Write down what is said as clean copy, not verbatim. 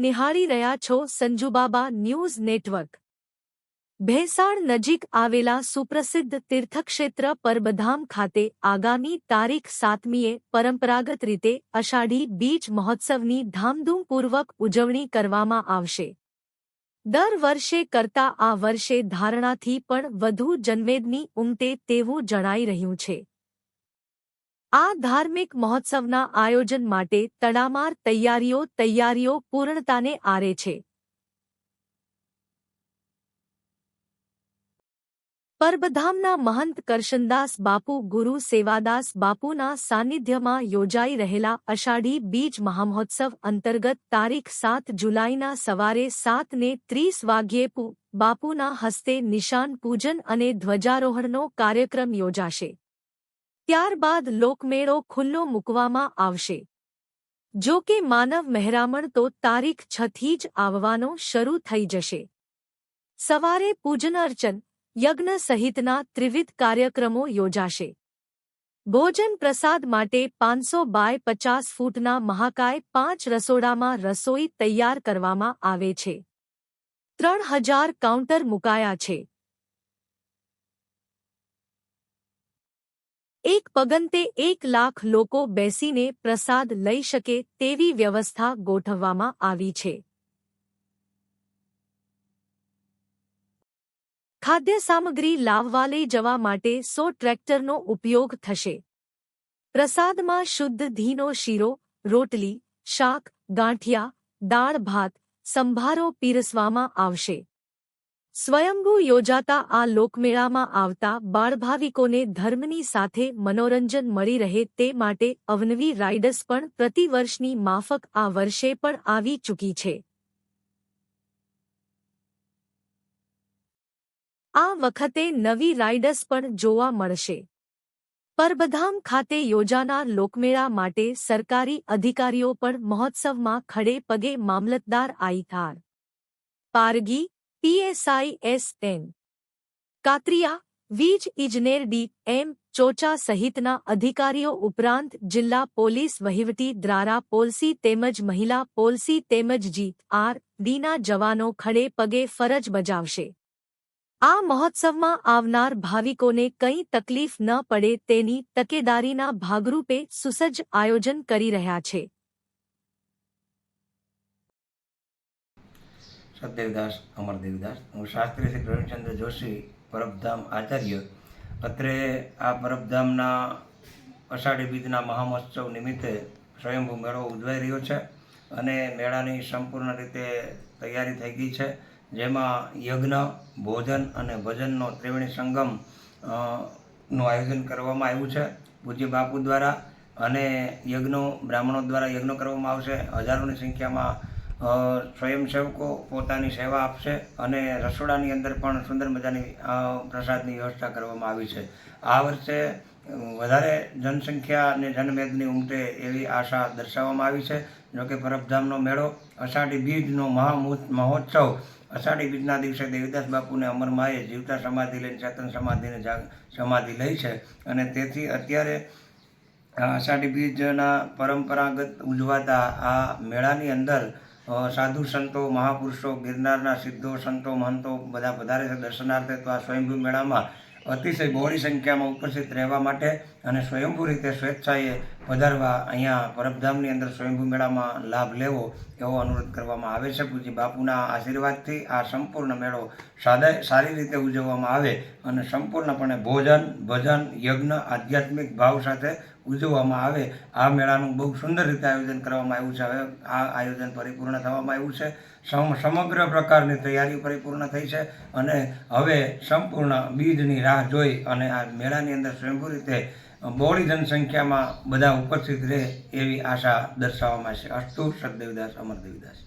નિહાળી રહ્યા છો સંજુબાબા ન્યૂઝ નેટવર્ક। ભેંસાણ નજીક આવેલા સુપ્રસિદ્ધ તીર્થક્ષેત્ર પરબધામ ખાતે આગામી તારીખ 7મીએ પરંપરાગત રીતે અષાઢી બીજ મહોત્સવની ધામધૂમપૂર્વક ઉજવણી કરવામાં આવશે। દર વર્ષે કરતા આ વર્ષે ધારણાથી પણ વધુ જનમેદની ઉમટે તેવું જણાઈ રહ્યું છે। આ ધાર્મિક મહોત્સવના આયોજન માટે તડામાર તૈયારીઓ પૂર્ણતાને આરે છે। પરબધામના મહંત કરશનદાસ બાપુ ગુરુ સેવાદાસ બાપુના સાનિધ્યમાં યોજાઈ રહેલા અષાઢી બીજ મહામહોત્સવ અંતર્ગત તારીખ 7 જુલાઈના સવારે 7:30 વાગ્યે બાપુના હસ્તે નિશાન પૂજન અને ધ્વજારોહણનો કાર્યક્રમ યોજાશે। ત્યારબાદ લોકમેળો ખુલ્લો મૂકવામાં આવશે। જો કે માનવ મહેરામણ તો તારીખ 6થી જ આવવાનો શરૂ થઈ જશે। સવારે પૂજન અર્ચન યજ્ઞ સહિતના ત્રિવિધ કાર્યક્રમો યોજાશે। ભોજન પ્રસાદ માટે 500 બાય 50 ફૂટના મહાકાય 5 રસોડામાં રસોઈ તૈયાર કરવામાં આવે છે। 3000 કાઉન્ટર મુકાયા છે। એક પગંતે 1 લાખ લોકો બેસીને પ્રસાદ લઈ શકે તેવી વ્યવસ્થા ગોઠવવામાં આવી છે। ખાદ્ય સામગ્રી લાવવા લઈ જવા માટે 100 ટ્રેક્ટરનો ઉપયોગ થશે। પ્રસાદમાં શુદ્ધ ઘીનો શીરો, રોટલી, શાક, ગાંઠિયા, દાળ ભાત, સંભારો પીરસવામાં આવશે। સ્વયંભૂ યોજાતા આ લોકમેળામાં આવતા બાળભાવિકોને ધર્મની સાથે મનોરંજન મળી રહે તે માટે અવનવી રાઇડ્સ પણ પ્રતિવર્ષની માફક આ વર્ષે પણ આવી ચૂકી છે। આ વખતે નવી રાઇડ્સ પણ જોવા મળશે। પરબધામ ખાતે યોજાનાર લોકમેળા માટે સરકારી અધિકારીઓ પણ મહોત્સવમાં ખડે પગે મામલતદાર આઈથાર પારગી PSI SN કાત્રિયા, વીજ ઇજનેર DM ચોચા સહિતના અધિકારીઓ ઉપરાંત જિલ્લા પોલીસ વહીવટી દ્વારા પોલીસી તેમજ મહિલા પોલીસી તેમજ GRDના જવાનો ખડે પગે ફરજ બજાવશે। આ મહોત્સવમાં આવનાર ભાવિકોને કંઈ તકલીફ ન પડે તેની તકેદારીના ભાગરૂપે સુસજ્જ આયોજન કરી રહ્યા છે। સતદેવદાસ અમરદેવદાસ હું શાસ્ત્રી શ્રી પ્રવીણચંદ્ર જોશી પરબધામ આચાર્ય। અત્રે આ પરબધામના અષાઢી બીજના મહામહોત્સવ નિમિત્તે સ્વયંભૂ મેળો ઉજવાઈ રહ્યો છે અને મેળાની સંપૂર્ણ રીતે તૈયારી થઈ ગઈ છે। જેમાં યજ્ઞ, ભોજન અને ભજનનો ત્રિવેણી સંગમ નું આયોજન કરવામાં આવ્યું છે પૂજ્ય બાપુ દ્વારા અને યજ્ઞો બ્રાહ્મણો દ્વારા યજ્ઞો કરવામાં આવશે। હજારોની સંખ્યામાં સ્વયંસેવકો પોતાની સેવા આપશે અને રસોડાની અંદર પણ સુંદર મજાની પ્રસાદની વ્યવસ્થા કરવામાં આવી છે। આ વર્ષે વધારે જનસંખ્યા અને જનમેદની ઉમટે એવી આશા દર્શાવવામાં આવી છે। જોકે પરબધામનો મેળો અષાઢી બીજનો મહોત્સવ અષાઢી બીજના દિવસે દેવીદાસ બાપુને અમરમાએ જીવતા સમાધિ લઈને ચેતન સમાધિ લઈ છે અને તેથી અત્યારે અષાઢી બીજના પરંપરાગત ઉજવાતા આ મેળાની અંદર સાધુ સંતો, મહાપુરુષો, ગિરનારના સિદ્ધો, સંતો, મહંતો બધા પધારે છે દર્શનાર્થે। તો આ સ્વયંભૂ મેળામાં અતિશય બહોળી સંખ્યામાં ઉપસ્થિત રહેવા માટે અને સ્વયંભૂ રીતે સ્વેચ્છાએ પધારવા અહીંયા પરબધામની અંદર સ્વયંભૂ મેળામાં લાભ લેવો એવો અનુરોધ કરવામાં આવે છે। પૂજ્ય બાપુના આશીર્વાદથી આ સંપૂર્ણ મેળો સારી રીતે ઉજવવામાં આવે અને સંપૂર્ણપણે ભોજન, ભજન, યજ્ઞ, આધ્યાત્મિક ભાવ સાથે ઉજવવામાં આવે। આ મેળાનું બહુ સુંદર રીતે આયોજન કરવામાં આવ્યું છે। હવે આ આયોજન પરિપૂર્ણ થવામાં આવ્યું છે। સમગ્ર પ્રકારની તૈયારી પરિપૂર્ણ થઈ છે અને હવે સંપૂર્ણ બીજની રાહ જોઈ અને આ મેળાની અંદર સ્વયંભૂ રીતે બહોળી જનસંખ્યામાં બધા ઉપસ્થિત રહે એવી આશા દર્શાવવામાં છે। અસ્તુ સતદેવદાસ અમરદેવદાસ।